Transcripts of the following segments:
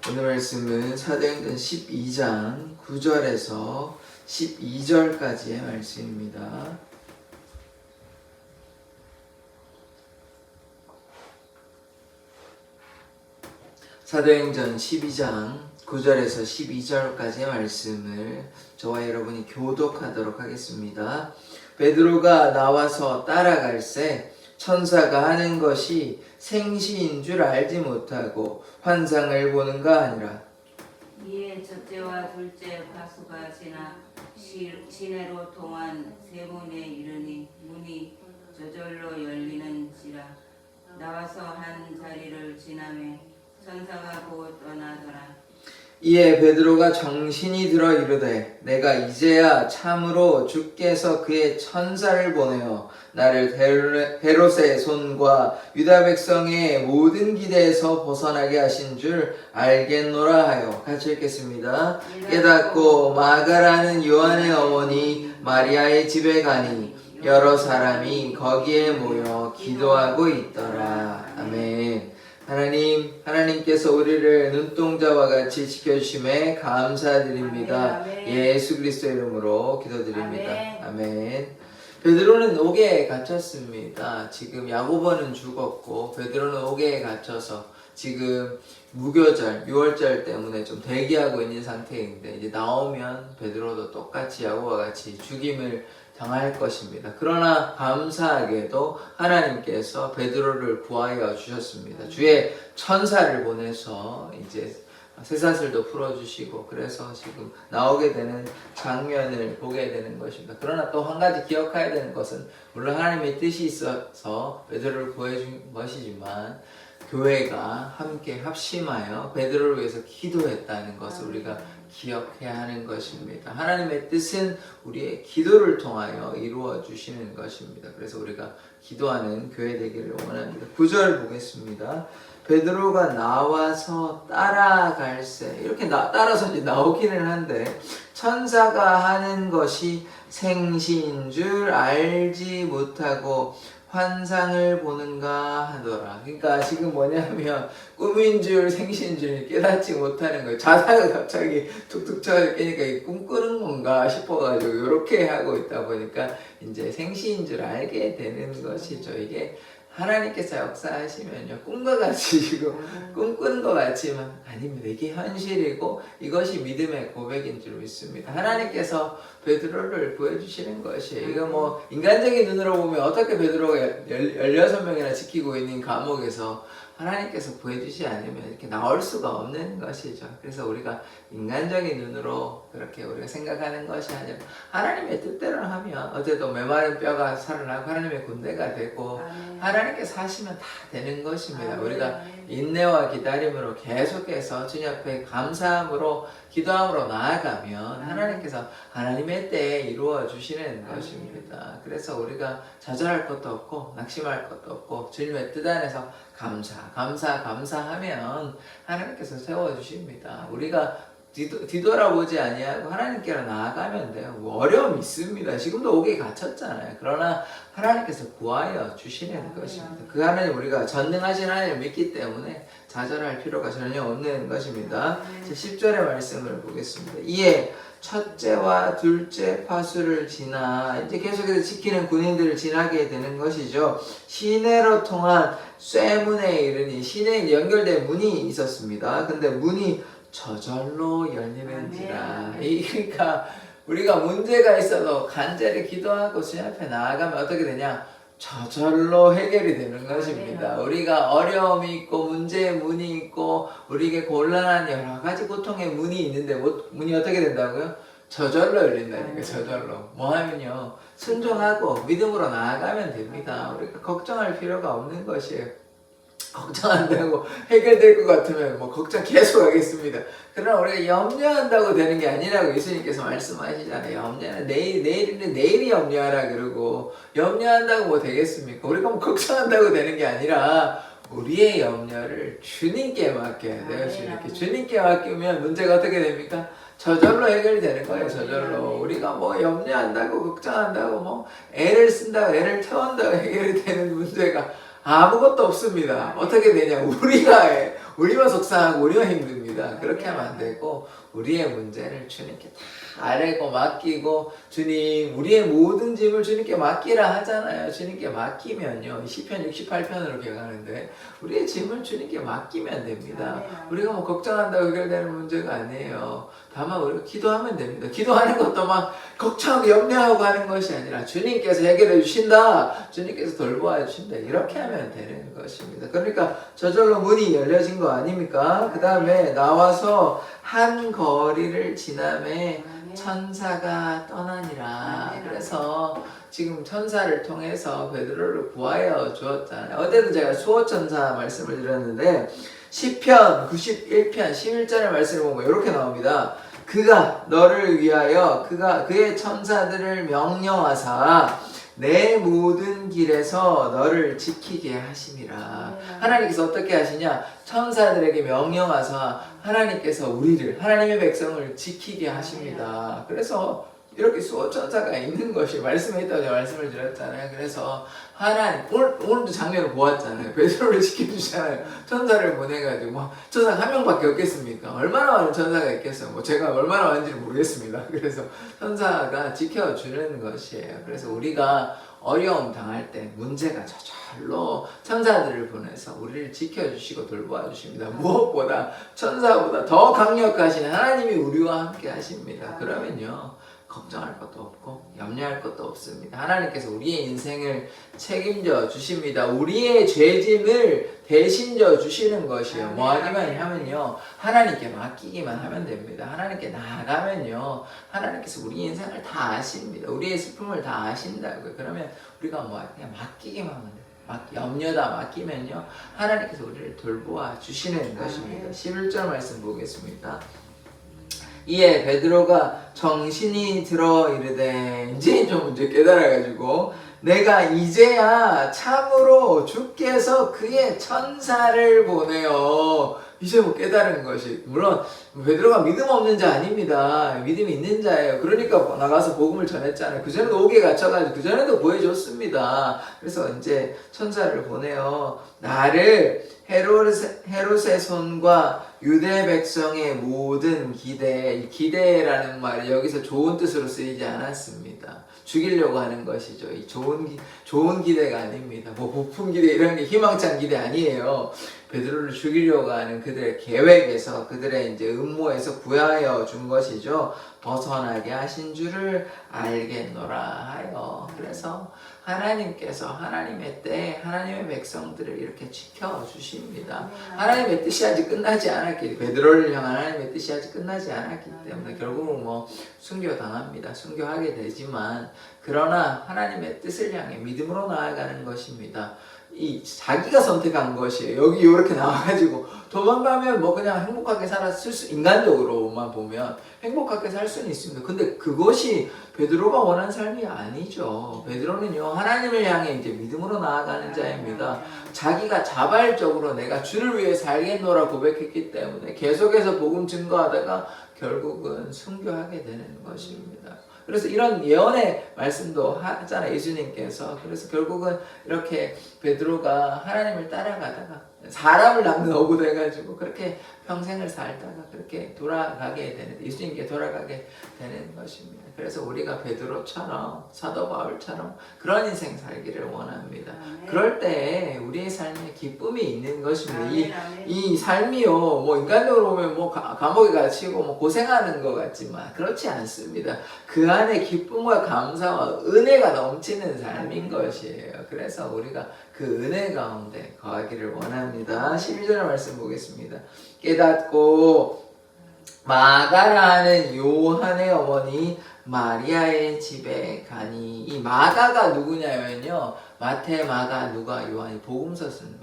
오늘 말씀은 사도행전 12장 9절에서 12절까지의 말씀입니다. 사도행전 12장 9절에서 12절까지의 말씀을 저와 여러분이 교독하도록 하겠습니다. 베드로가 나와서 따라갈새 천사가 하는 것이 생시인 줄 알지 못하고 환상을 보는가 하니라. 이에 첫째와 둘째 파수가 지나 시내로 통한 세문에 이르니 문이 저절로 열리는지라. 나와서 한 자리를 지나매 천사가 곧 떠나더라. 이에 베드로가 정신이 들어 이르되 내가 이제야 참으로 주께서 그의 천사를 보내어 나를 헤롯의 손과 유다 백성의 모든 기대에서 벗어나게 하신 줄 알겠노라 하여. 같이 읽겠습니다. 깨닫고 마가라는 요한의 어머니 마리아의 집에 가니 여러 사람이 거기에 모여 기도하고 있더라. 아멘. 하나님께서 우리를 눈동자와 같이 지켜주심에 감사드립니다. 예수 그리스도의 이름으로 기도드립니다. 아멘. 베드로는 옥에 갇혔습니다. 지금 야고보는 죽었고 베드로는 옥에 갇혀서 지금 무교절 6월절 때문에 좀 대기하고 있는 상태인데 이제 나오면 베드로도 똑같이 야고보와 같이 죽임을 당할 것입니다. 그러나 감사하게도 하나님께서 베드로를 구하여 주셨습니다. 주의 천사를 보내서 이제 쇠사슬도 풀어주시고 그래서 지금 나오게 되는 장면을 보게 되는 것입니다. 그러나 또 한 가지 기억해야 되는 것은 물론 하나님의 뜻이 있어서 베드로를 구해준 것이지만 교회가 함께 합심하여 베드로를 위해서 기도했다는 것을 우리가 기억해야 하는 것입니다. 하나님의 뜻은 우리의 기도를 통하여 이루어 주시는 것입니다. 그래서 우리가 기도하는 교회 되기를 원합니다. 9절 보겠습니다. 베드로가 나와서 따라갈새 이렇게 따라서 이제 나오기는 한데 천사가 하는 것이 생시인 줄 알지 못하고 환상을 보는가 하더라. 그러니까 지금 뭐냐면 꿈인 줄 생시인 줄 깨닫지 못하는 거예요. 자다가 갑자기 툭툭 쳐서 깨니까 꿈 꾸는 건가 싶어가지고 이렇게 하고 있다 보니까 이제 생시인 줄 알게 되는 것이죠. 이게 하나님께서 역사하시면요 꿈과 같이 지금 꿈꾸는 것 같지만 아닙니다. 이게 현실이고 이것이 믿음의 고백인 줄 믿습니다. 하나님께서 베드로를 구해주시는 것이에요. 이거 뭐 인간적인 눈으로 보면 어떻게 베드로가 16명이나 지키고 있는 감옥에서 하나님께서 구해주지 않으면 이렇게 나올 수가 없는 것이죠. 그래서 우리가 인간적인 눈으로 그렇게 우리가 생각하는 것이 아니라 하나님의 뜻대로 하면 어제도 메마른 뼈가 살아나고 하나님의 군대가 되고 하나님께서 하시면 다 되는 것입니다. 우리가 인내와 기다림으로 계속해서 주님 앞에 감사함으로 기도함으로 나아가면 하나님께서 하나님의 때에 이루어 주시는 것입니다. 그래서 우리가 좌절할 것도 없고 낙심할 것도 없고 주님의 뜻 안에서 감사하면 하나님께서 세워주십니다. 우리가 뒤돌아보지 아니하고 하나님께로 나아가면 돼요. 뭐 어려움이 있습니다. 지금도 옥에 갇혔잖아요. 그러나 하나님께서 구하여 주시는 것입니다. 그 하나님 우리가 전능하신 하나님을 믿기 때문에 좌절할 필요가 전혀 없는 것입니다. 10절의 말씀을 보겠습니다. 이에 첫째와 둘째 파수를 지나 이제 계속해서 지키는 군인들을 지나게 되는 것이죠. 시내로 통한 쇠문에 이르니 시내에 연결된 문이 있었습니다. 근데 문이 저절로 열리는지라. 그러니까 우리가 문제가 있어도 간절히 기도하고 주님 앞에 나아가면 어떻게 되냐? 저절로 해결이 되는 것입니다. 우리가 어려움이 있고 문제의 문이 있고 우리에게 곤란한 여러 가지 고통의 문이 있는데 문이 어떻게 된다고요? 저절로 열린다니까. 저절로. 뭐 하면요 순종하고 믿음으로 나아가면 됩니다. 우리가 걱정할 필요가 없는 것이에요. 걱정한다고 해결될 것 같으면 뭐 걱정 계속 하겠습니다. 그러나 우리가 염려한다고 되는 게 아니라고 예수님께서 말씀하시잖아요. 염려는 내일인데 내일이 염려하라 그러고 염려한다고 뭐 되겠습니까? 우리가 뭐 걱정한다고 되는 게 아니라 우리의 염려를 주님께 맡겨야 돼요. 주님께 맡기면 문제가 어떻게 됩니까? 저절로 해결되는 거예요. 저절로. 우리가 뭐 염려한다고 걱정한다고 뭐 애를 쓴다고 애를 태운다고 해결이 되는 문제가 아무것도 없습니다. 어떻게 되냐? 우리만 속상하고 우리만 힘듭니다. 그렇게 하면 안 되고 우리의 문제를 주님께 다 아뢰고 맡기고 주님 우리의 모든 짐을 주님께 맡기라 하잖아요. 주님께 맡기면요. 시편 68편으로 기억하는데 우리의 짐을 주님께 맡기면 됩니다. 우리가 뭐 걱정한다고 해결되는 문제가 아니에요. 다만 우리가 기도하면 됩니다. 기도하는 것도 막 걱정하고 염려하고 하는 것이 아니라 주님께서 해결해 주신다. 주님께서 돌보아 주신다. 이렇게 하면 되는 것입니다. 그러니까 저절로 문이 열려진 거 아닙니까? 그 다음에 나와서 한 거리를 지나매 천사가 떠나니라. 그래서 지금 천사를 통해서 베드로를 구하여 주었잖아요. 어제도 제가 수호천사 말씀을 드렸는데 시편 91편 11절의 말씀을 보면 이렇게 나옵니다. 그가 너를 위하여 그의 천사들을 명령하사 내 모든 길에서 너를 지키게 하심이라. 하나님께서 어떻게 하시냐? 천사들에게 명령하사 하나님께서 우리를 하나님의 백성을 지키게 하십니다. 그래서 이렇게 수호천사가 있는 것이 말씀에 있다고 제가 말씀을 드렸잖아요. 그래서 하나님 오늘도 장면을 보았잖아요. 베드로를 지켜주잖아요. 천사를 보내가지고 천사 한 명밖에 없겠습니까? 얼마나 많은 천사가 있겠어요. 뭐 제가 얼마나 많은지 모르겠습니다. 그래서 천사가 지켜주는 것이에요. 그래서 우리가 어려움 당할 때 문제가 저절로 천사들을 보내서 우리를 지켜주시고 돌보아 주십니다. 무엇보다 천사보다 더 강력하신 하나님이 우리와 함께 하십니다. 그러면요 걱정할 것도 없고 염려할 것도 없습니다. 하나님께서 우리의 인생을 책임져 주십니다. 우리의 죄짐을 대신져 주시는 것이요. 뭐 하기만 하면요 하나님께 맡기기만 하면 됩니다. 하나님께 나아가면요 하나님께서 우리 인생을 다 아십니다. 우리의 슬픔을 다 아신다고요. 그러면 우리가 뭐 그냥 맡기기만 하면 돼요. 염려다 맡기면요 하나님께서 우리를 돌보아 주시는 것입니다. 11절 말씀 보겠습니다. 이에 베드로가 정신이 들어 이르되 이제 깨달아가지고 내가 이제야 참으로 주께서 그의 천사를 보내어 이제 뭐 깨달은 것이 물론 베드로가 믿음 없는 자 아닙니다. 믿음이 있는 자예요. 그러니까 나가서 복음을 전했잖아요. 그전에도 옥에 갇혀가지고 그전에도 보여줬습니다. 그래서 이제 천사를 보내어 나를 헤롯의 손과 유대 백성의 모든 기대, 이 기대라는 말이 여기서 좋은 뜻으로 쓰이지 않았습니다. 죽이려고 하는 것이죠. 이 좋은 기대가 아닙니다. 뭐 부푼 기대 이런 게 희망찬 기대 아니에요. 베드로를 죽이려고 하는 그들의 계획에서 그들의 이제 음모에서 구하여 준 것이죠. 벗어나게 하신 줄을 알겠노라 하여. 그래서 하나님께서 하나님의 때에 하나님의 백성들을 이렇게 지켜주십니다. 하나님의 뜻이 아직 끝나지 않았기 베드로를 향한 하나님의 뜻이 아직 끝나지 않았기 때문에 결국은 뭐 순교당합니다. 순교하게 되지만 그러나 하나님의 뜻을 향해 믿음으로 나아가는 것입니다. 이 자기가 선택한 것이에요. 여기 이렇게 나와가지고 도망가면 뭐 그냥 행복하게 인간적으로만 보면 행복하게 살 수는 있습니다. 근데 그것이 베드로가 원한 삶이 아니죠. 베드로는요 하나님을 향해 이제 믿음으로 나아가는 자입니다. 자기가 자발적으로 내가 주를 위해 살겠노라 고백했기 때문에 계속해서 복음 증거하다가 결국은 순교하게 되는 것입니다. 그래서 이런 예언의 말씀도 하잖아요. 예수님께서. 그래서 결국은 이렇게 베드로가 하나님을 따라가다가 사람을 낳는 어부 돼가지고 그렇게 평생을 살다가 그렇게 돌아가게 되는, 예수님께 돌아가게 되는 것입니다. 그래서 우리가 베드로처럼 사도 바울처럼 그런 인생 살기를 원합니다. 그럴 때 우리의 삶에 기쁨이 있는 것입니다. 이 삶이요, 뭐 인간적으로 보면 뭐 감옥에 갇히고 뭐 고생하는 것 같지만 그렇지 않습니다. 그 안에 기쁨과 감사와 은혜가 넘치는 삶인 것이에요. 그래서 우리가 그 은혜 가운데 거하기를 원합니다. 12절 말씀 보겠습니다. 깨닫고 마가라는 요한의 어머니 마리아의 집에 가니, 이 마가가 누구냐면요, 마태, 마가, 누가, 요한이 복음서 쓴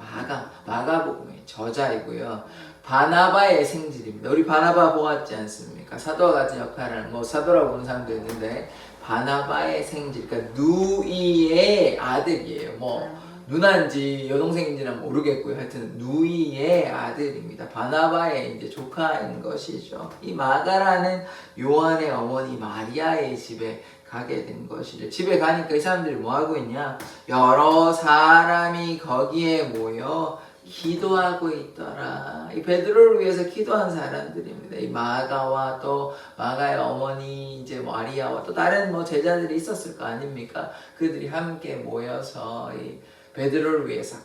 마가복음의 저자이고요. 바나바의 생질입니다. 우리 바나바 보았지 않습니까? 사도와 같은 역할을 하는, 뭐 사도라고 보는 사람도 있는데 바나바의 생질, 그러니까 누이의 아들이에요. 뭐 누나인지 여동생인지는 모르겠고요. 하여튼 누이의 아들입니다. 바나바의 이제 조카인 것이죠. 이 마가라는 요한의 어머니 마리아의 집에 가게 된 것이죠. 집에 가니까 이 사람들이 뭐 하고 있냐? 여러 사람이 거기에 모여 기도하고 있더라. 이 베드로를 위해서 기도한 사람들입니다. 이 마가와 또 마가의 어머니 이제 마리아와 또 다른 뭐 제자들이 있었을 거 아닙니까? 그들이 함께 모여서 이 베드로를 위해서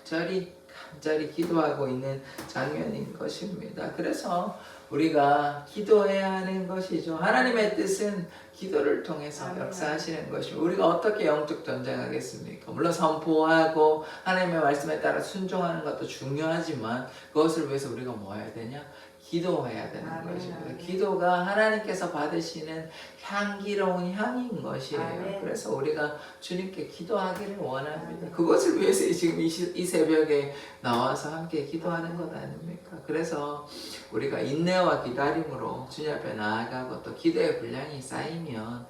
간절히 기도하고 있는 장면인 것입니다. 그래서 우리가 기도해야 하는 것이죠. 하나님의 뜻은 기도를 통해서 역사하시는 것이고 우리가 어떻게 영적 전쟁하겠습니까? 물론 선포하고 하나님의 말씀에 따라 순종하는 것도 중요하지만 그것을 위해서 우리가 뭐 해야 되냐? 기도해야 되는 것입니다. 기도가 하나님께서 받으시는 향기로운 향인 것이에요. 그래서 우리가 주님께 기도하기를 원합니다. 그것을 위해서 지금 이 새벽에 나와서 함께 기도하는 것 아닙니까? 그래서 우리가 인내와 기다림으로 주님 앞에 나아가고 또 기도의 분량이 쌓이면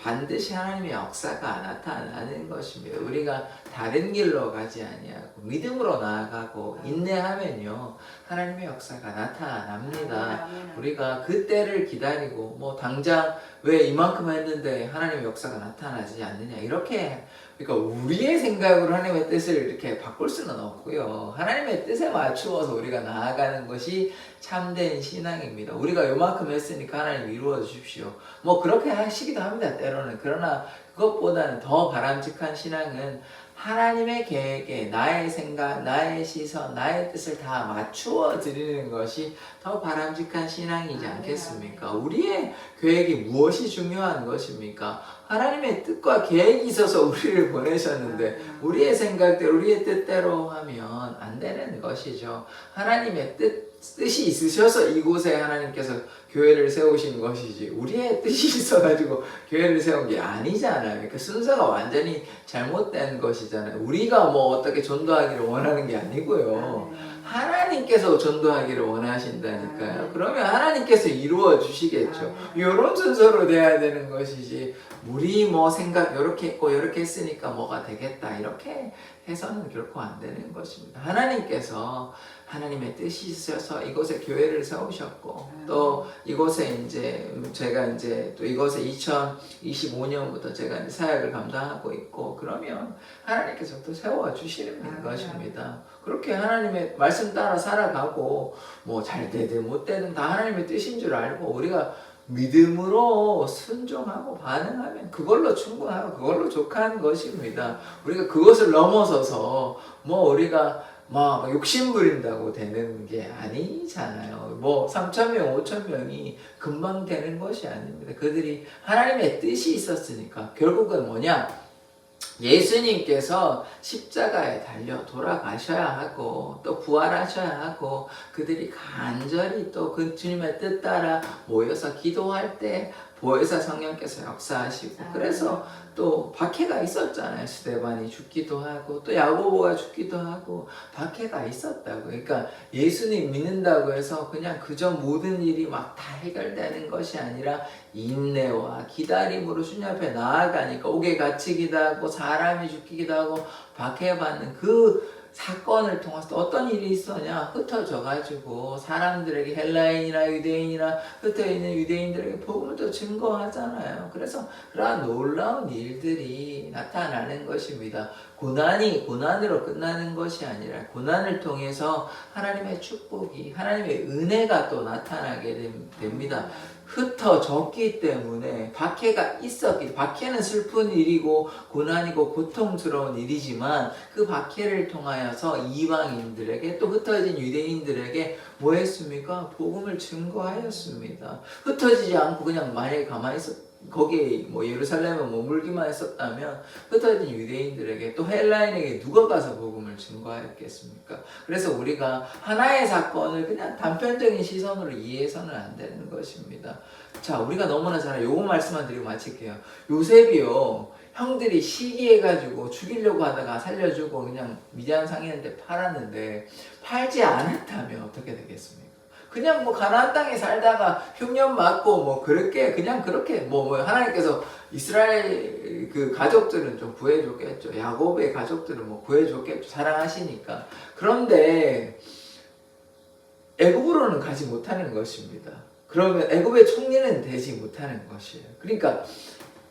반드시 하나님의 역사가 나타나는 것입니다. 우리가 다른 길로 가지 아니하고 믿음으로 나아가고 인내하면요 하나님의 역사가 나타납니다. 우리가 그때를 기다리고 뭐 당장 왜 이만큼 했는데 하나님의 역사가 나타나지 않느냐 이렇게 그러니까 우리의 생각으로 하나님의 뜻을 이렇게 바꿀 수는 없고요. 하나님의 뜻에 맞추어서 우리가 나아가는 것이 참된 신앙입니다. 우리가 요만큼 했으니까 하나님 이루어 주십시오. 뭐 그렇게 하시기도 합니다. 때로는. 그러나 그것보다는 더 바람직한 신앙은 하나님의 계획에 나의 생각, 나의 시선, 나의 뜻을 다 맞추어 드리는 것이 더 바람직한 신앙이지 않겠습니까? 우리의 계획이 무엇이 중요한 것입니까? 하나님의 뜻과 계획이 있어서 우리를 보내셨는데 우리의 생각대로 우리의 뜻대로 하면 안 되는 것이죠. 하나님의 뜻이 있으셔서 이곳에 하나님께서 교회를 세우신 것이지 우리의 뜻이 있어가지고 교회를 세운 게 아니잖아요. 그러니까 순서가 완전히 잘못된 것이잖아요. 우리가 뭐 어떻게 전도하기를 원하는 게 아니고요. 하나님께서 전도하기를 원하신다니까요. 그러면 하나님께서 이루어 주시겠죠. 이런 순서로 돼야 되는 것이지 우리 뭐 생각 이렇게 했고 이렇게 했으니까 뭐가 되겠다 이렇게 해서는 결코 안 되는 것입니다. 하나님께서 하나님의 뜻이 있어서 이곳에 교회를 세우셨고 또 이곳에 이제 제가 이제 또 이곳에 2025년부터 제가 이제 사역을 감당하고 있고 그러면 하나님께서 또 세워 주시는 것입니다. 그렇게 하나님의 말씀 따라 살아가고 뭐 잘 되든 못 되든 다 하나님의 뜻인 줄 알고 우리가 믿음으로 순종하고 반응하면 그걸로 충분하고 그걸로 족한 것입니다. 우리가 그것을 넘어서서 뭐 우리가 막 욕심 부린다고 되는 게 아니잖아요. 뭐 3,000명, 5,000명이 금방 되는 것이 아닙니다. 그들이 하나님의 뜻이 있었으니까 결국은 뭐냐? 예수님께서 십자가에 달려 돌아가셔야 하고 또 부활하셔야 하고 그들이 간절히 또 그 주님의 뜻 따라 모여서 기도할 때 보혜사 성령께서 역사하시고 그래서 또 박해가 있었잖아요. 스데반이 죽기도 하고 또 야고보가 죽기도 하고 박해가 있었다고. 그러니까 예수님 믿는다고 해서 그냥 그저 모든 일이 막 다 해결되는 것이 아니라 인내와 기다림으로 주님 앞에 나아가니까 옥에 갇히기도 하고 사람이 죽기도 하고 박해받는 그 사건을 통해서 또 어떤 일이 있었냐? 흩어져가지고 사람들에게 헬라인이나 유대인이나 흩어있는 유대인들에게 복음을 또 증거하잖아요. 그래서 그러한 놀라운 일들이 나타나는 것입니다. 고난이 고난으로 끝나는 것이 아니라 고난을 통해서 하나님의 축복이 하나님의 은혜가 또 나타나게 됩니다. 흩어졌기 때문에 박해가 있었기 박해는 슬픈 일이고 고난이고 고통스러운 일이지만 그 박해를 통하여서 이방인들에게 또 흩어진 유대인들에게 뭐 했습니까? 복음을 증거하였습니다. 흩어지지 않고 그냥 만약에 가만히 거기에 뭐 예루살렘에 머물기만 했었다면 흩어진 유대인들에게 또 헬라인에게 누가 가서 복음을 증거하였겠습니까? 그래서 우리가 하나의 사건을 그냥 단편적인 시선으로 이해해서는 안 되는 것입니다. 자, 우리가 너무나 잘 요거 말씀만 드리고 마칠게요. 요셉이요 형들이 시기해가지고 죽이려고 하다가 살려주고 그냥 미디안 상인한테 팔았는데 팔지 않았다면 어떻게 되겠습니까? 그냥 뭐 가나안 땅에 살다가 흉년 맞고 뭐 그렇게 뭐 하나님께서 이스라엘 그 가족들은 좀 구해줬겠죠. 야곱의 가족들은 뭐 구해줬겠죠. 사랑하시니까. 그런데 애굽으로는 가지 못하는 것입니다. 그러면 애굽의 총리는 되지 못하는 것이에요. 그러니까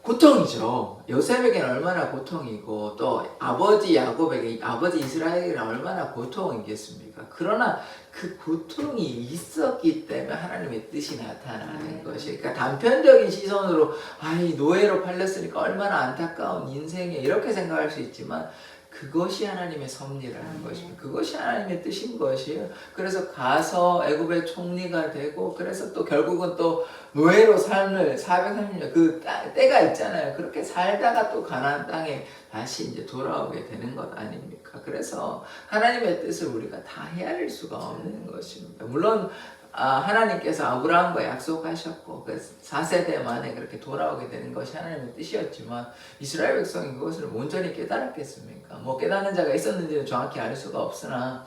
고통이죠. 요셉에게는 얼마나 고통이고 또 아버지 야곱에게 아버지 이스라엘에게는 얼마나 고통이겠습니까? 그러나 그 고통이 있었기 때문에 하나님의 뜻이 나타나는 것이 그러니까 단편적인 시선으로 아이 노예로 팔렸으니까 얼마나 안타까운 인생이야 이렇게 생각할 수 있지만 그것이 하나님의 섭리라는 것입니다. 그것이 하나님의 뜻인 것이에요. 그래서 가서 애굽의 총리가 되고 그래서 또 결국은 또 노예로 삶을 430년 그 때가 있잖아요. 그렇게 살다가 또 가나안 땅에 다시 이제 돌아오게 되는 것 아닙니까? 그래서 하나님의 뜻을 우리가 다 헤아릴 수가 없는 것입니다. 물론 하나님께서 아브라함과 약속하셨고 그 4세대 만에 그렇게 돌아오게 되는 것이 하나님의 뜻이었지만 이스라엘 백성이 그것을 온전히 깨달았겠습니까? 뭐 깨닫는 자가 있었는지는 정확히 알 수가 없으나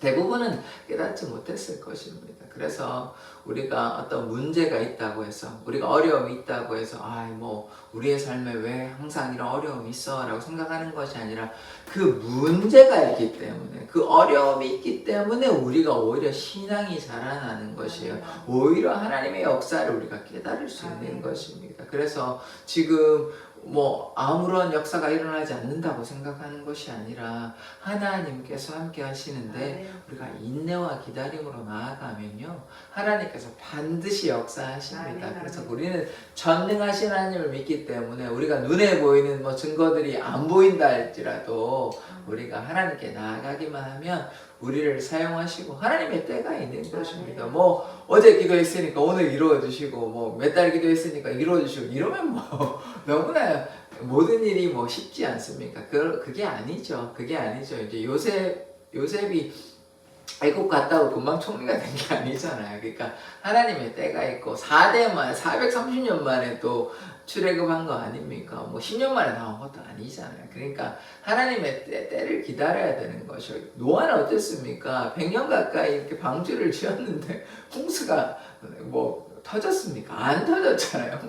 대부분은 깨닫지 못했을 것입니다. 그래서 우리가 어떤 문제가 있다고 해서 우리가 어려움이 있다고 해서 뭐 우리의 삶에 왜 항상 이런 어려움이 있어 라고 생각하는 것이 아니라 그 문제가 있기 때문에 그 어려움이 있기 때문에 우리가 오히려 신앙이 자라나는 것이에요. 오히려 하나님의 역사를 우리가 깨달을 수 있는 것입니다. 그래서 지금 뭐 아무런 역사가 일어나지 않는다고 생각하는 것이 아니라 하나님께서 함께 하시는데 우리가 인내와 기다림으로 나아가면요 하나님께서 반드시 역사하십니다. 그래서 우리는 전능하신 하나님을 믿기 때문에 우리가 눈에 보이는 뭐 증거들이 안 보인다 할지라도 우리가 하나님께 나아가기만 하면 우리를 사용하시고 하나님의 때가 있는 것입니다. 뭐 어제 기도했으니까 오늘 이루어 주시고 뭐 몇 달 기도했으니까 이루어 주시고 이러면 뭐 너무나 모든 일이 뭐 쉽지 않습니까? 그게 아니죠. 그게 아니죠. 이제 요셉이 애국 갔다고 금방 총리가 된 게 아니잖아요. 그러니까 하나님의 때가 있고 430년 만에 또 출애굽한 거 아닙니까? 뭐 10년 만에 나온 것도 아니잖아요. 그러니까 하나님의 때를 기다려야 되는 것이요. 노아는 어땠습니까? 100년 가까이 이렇게 방주를 지었는데 홍수가 뭐 터졌습니까? 안 터졌잖아요.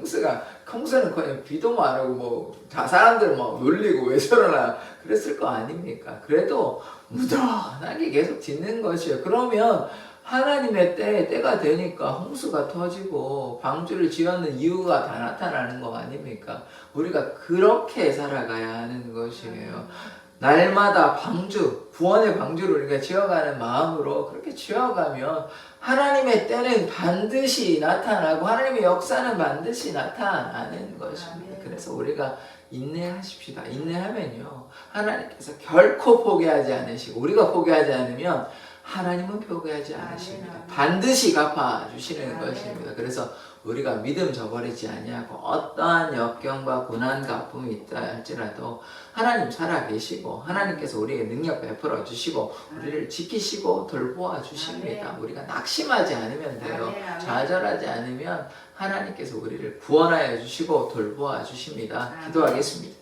홍수는 그냥 비도 안 오고 뭐 사람들 막 놀리고 왜 저러나 그랬을 거 아닙니까? 그래도 무던하게 계속 짓는 것이에요. 그러면 하나님의 때가 되니까 홍수가 터지고 방주를 지었는 이유가 다 나타나는 거 아닙니까? 우리가 그렇게 살아가야 하는 것이에요. 날마다 구원의 방주를 우리가 지어가는 마음으로 그렇게 지어가면 하나님의 때는 반드시 나타나고 하나님의 역사는 반드시 나타나는 것입니다. 그래서 우리가 인내하십시다. 인내하면요 하나님께서 결코 포기하지 않으시고 우리가 포기하지 않으면 하나님은 포기하지 않으십니다. 반드시 갚아주시는 것입니다. 그래서 우리가 믿음 저버리지 아니하고 어떠한 역경과 고난과 아픔이 있다 할지라도 하나님 살아계시고 하나님께서 우리에게 능력 베풀어 주시고 우리를 지키시고 돌보아 주십니다. 우리가 낙심하지 않으면 돼요. 좌절하지 않으면 하나님께서 우리를 구원하여 주시고 돌보아 주십니다. 기도하겠습니다.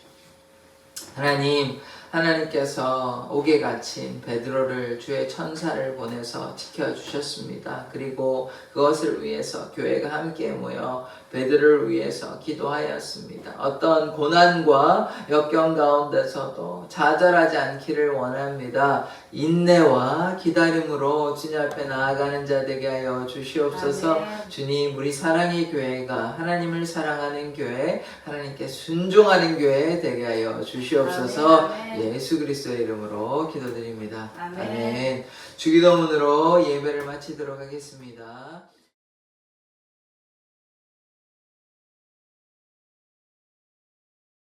하나님께서 옥에 갇힌 베드로를 주의 천사를 보내서 지켜주셨습니다. 그리고 그것을 위해서 교회가 함께 모여 베드로를 위해서 기도하였습니다. 어떤 고난과 역경 가운데서도 좌절하지 않기를 원합니다. 인내와 기다림으로 주님 앞에 나아가는 자 되게 하여 주시옵소서. 주님, 우리 사랑의 교회가 하나님을 사랑하는 교회, 하나님께 순종하는 교회 되게 하여 주시옵소서. 예수 그리스도의 이름으로 기도드립니다. 아멘. 주기도문으로 예배를 마치도록 하겠습니다.